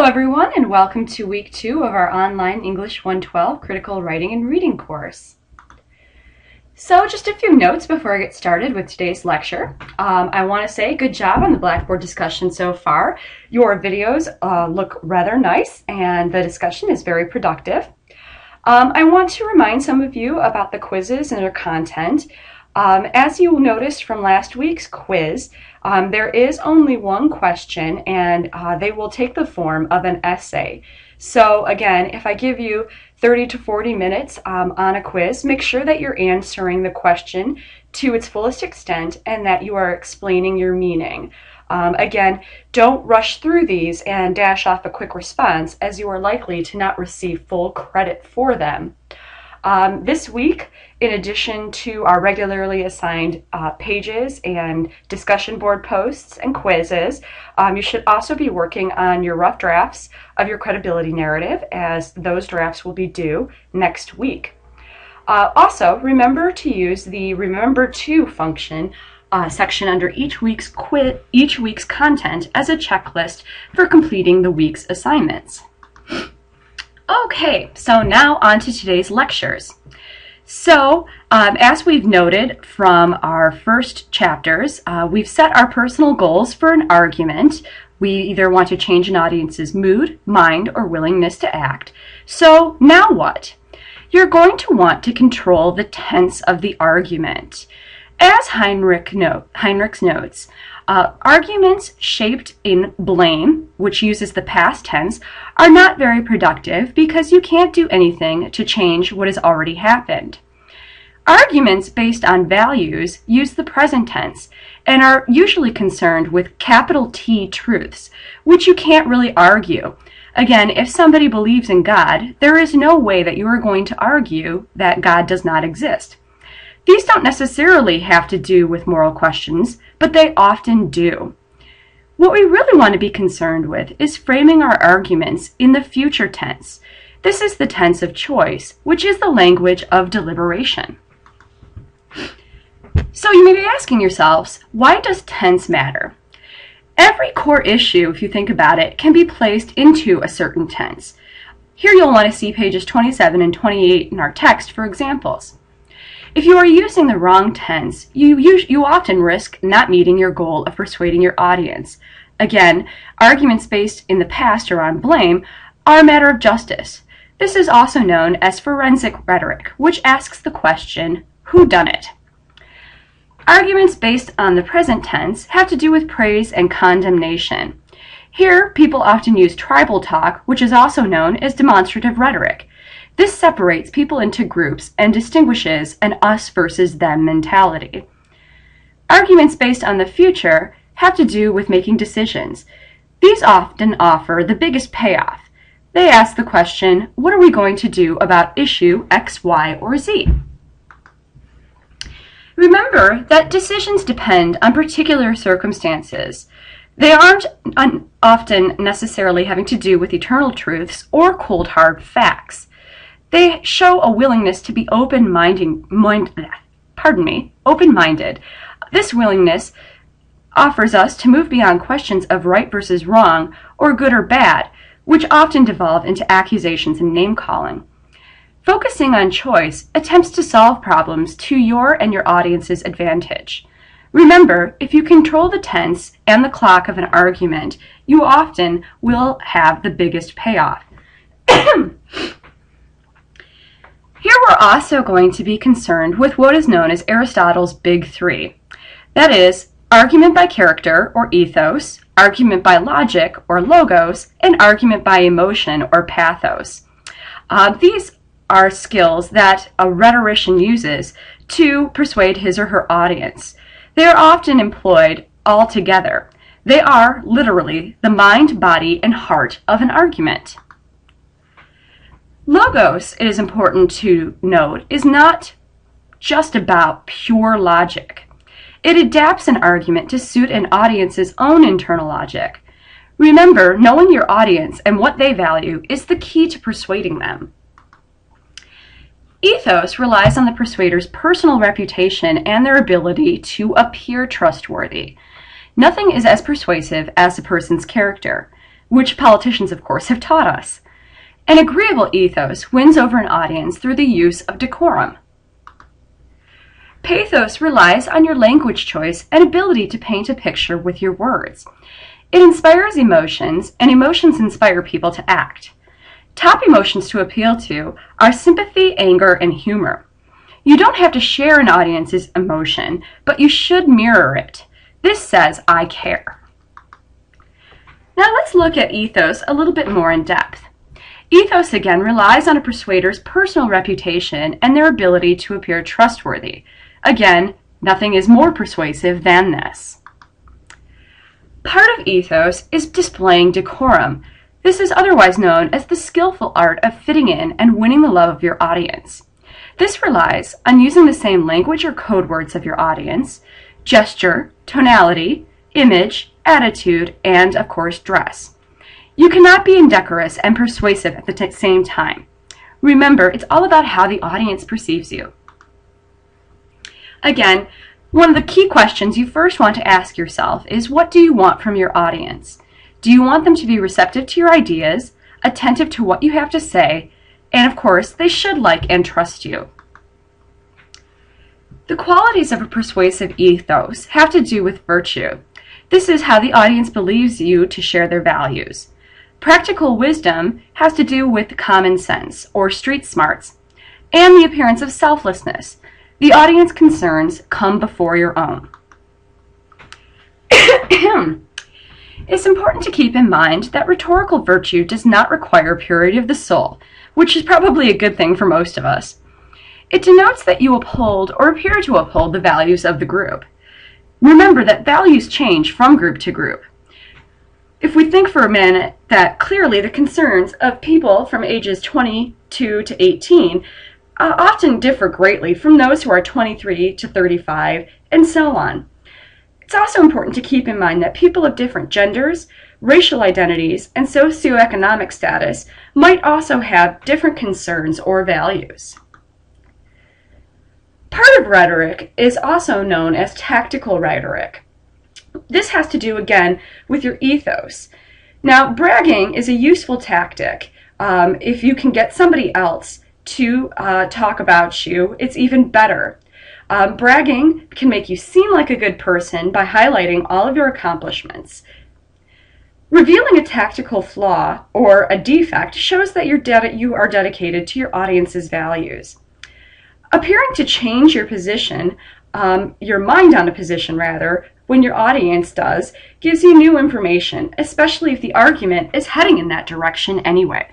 Hello everyone, and welcome to week 2 of our online English 112 critical writing and reading course. So just a few notes before I get started with today's lecture. I want to say good job on the Blackboard discussion so far. Your videos look rather nice and the discussion is very productive. I want to remind some of you about the quizzes and their content. As you noticed from last week's quiz, there is only one question and they will take the form of an essay. So again, if I give you 30 to 40 minutes on a quiz, make sure that you're answering the question to its fullest extent and that you are explaining your meaning. Again, don't rush through these and dash off a quick response, as you are likely to not receive full credit for them. This week, in addition to our regularly assigned pages and discussion board posts and quizzes, you should also be working on your rough drafts of your credibility narrative, as those drafts will be due next week. Also, remember to use the Remember To function section under each week's content as a checklist for completing the week's assignments. Okay, so now on to today's lectures. So, as we've noted from our first chapters, we've set our personal goals for an argument. We either want to change an audience's mood, mind, or willingness to act. So, now what? You're going to want to control the tense of the argument. As Heinrich notes, arguments shaped in blame, which uses the past tense, are not very productive because you can't do anything to change what has already happened. Arguments based on values use the present tense and are usually concerned with capital T truths, which you can't really argue. Again, if somebody believes in God, there is no way that you are going to argue that God does not exist. These don't necessarily have to do with moral questions, but they often do. What we really want to be concerned with is framing our arguments in the future tense. This is the tense of choice, which is the language of deliberation. So you may be asking yourselves, why does tense matter? Every core issue, if you think about it, can be placed into a certain tense. Here you'll want to see pages 27 and 28 in our text for examples. If you are using the wrong tense, you often risk not meeting your goal of persuading your audience. Again, arguments based in the past or on blame are a matter of justice. This is also known as forensic rhetoric, which asks the question, who done it? Arguments based on the present tense have to do with praise and condemnation. Here, people often use tribal talk, which is also known as demonstrative rhetoric. This separates people into groups and distinguishes an us versus them mentality. Arguments based on the future have to do with making decisions. These often offer the biggest payoff. They ask the question, what are we going to do about issue X, Y, or Z? Remember that decisions depend on particular circumstances. They aren't often necessarily having to do with eternal truths or cold hard facts. They show a willingness to be open-minded. This willingness offers us to move beyond questions of right versus wrong or good or bad, which often devolve into accusations and name-calling. Focusing on choice attempts to solve problems to your and your audience's advantage. Remember, if you control the tense and the clock of an argument, you often will have the biggest payoff. Here we're also going to be concerned with what is known as Aristotle's Big Three. That is, argument by character, or ethos, argument by logic, or logos, and argument by emotion, or pathos. These are skills that a rhetorician uses to persuade his or her audience. They are often employed all together. They are literally the mind, body, and heart of an argument. Logos, it is important to note, is not just about pure logic. It adapts an argument to suit an audience's own internal logic. Remember, knowing your audience and what they value is the key to persuading them. Ethos relies on the persuader's personal reputation and their ability to appear trustworthy. Nothing is as persuasive as a person's character. which politicians, of course, have taught us. An agreeable ethos wins over an audience through the use of decorum. Pathos relies on your language choice and ability to paint a picture with your words. It inspires emotions, and emotions inspire people to act. Top emotions to appeal to are sympathy, anger, and humor. You don't have to share an audience's emotion, but you should mirror it. This says, I care. Now let's look at ethos a little bit more in depth. Ethos, again, relies on a persuader's personal reputation and their ability to appear trustworthy. Again, nothing is more persuasive than this. Part of ethos is displaying decorum. This is otherwise known as the skillful art of fitting in and winning the love of your audience. This relies on using the same language or code words of your audience, gesture, tonality, image, attitude, and, of course, dress. You cannot be indecorous and persuasive at the same time. Remember, it's all about how the audience perceives you. Again, one of the key questions you first want to ask yourself is, what do you want from your audience? Do you want them to be receptive to your ideas, attentive to what you have to say, and of course, they should like and trust you? The qualities of a persuasive ethos have to do with virtue. This is how the audience believes you to share their values. Practical wisdom has to do with common sense, or street smarts, and the appearance of selflessness. The audience concerns come before your own. It's important to keep in mind that rhetorical virtue does not require purity of the soul, which is probably a good thing for most of us. It denotes that you uphold or appear to uphold the values of the group. Remember that values change from group to group. If we think for a minute that clearly the concerns of people from ages 22 to 18 often differ greatly from those who are 23 to 35, and so on. It's also important to keep in mind that people of different genders, racial identities, and socioeconomic status might also have different concerns or values. Part of rhetoric is also known as tactical rhetoric. This has to do, again, with your ethos. Now, bragging is a useful tactic. If you can get somebody else to talk about you, it's even better. Bragging can make you seem like a good person by highlighting all of your accomplishments. Revealing a tactical flaw or a defect shows that you are dedicated to your audience's values. Appearing to change your position, your mind on a position rather, when your audience does, gives you new information, especially if the argument is heading in that direction anyway.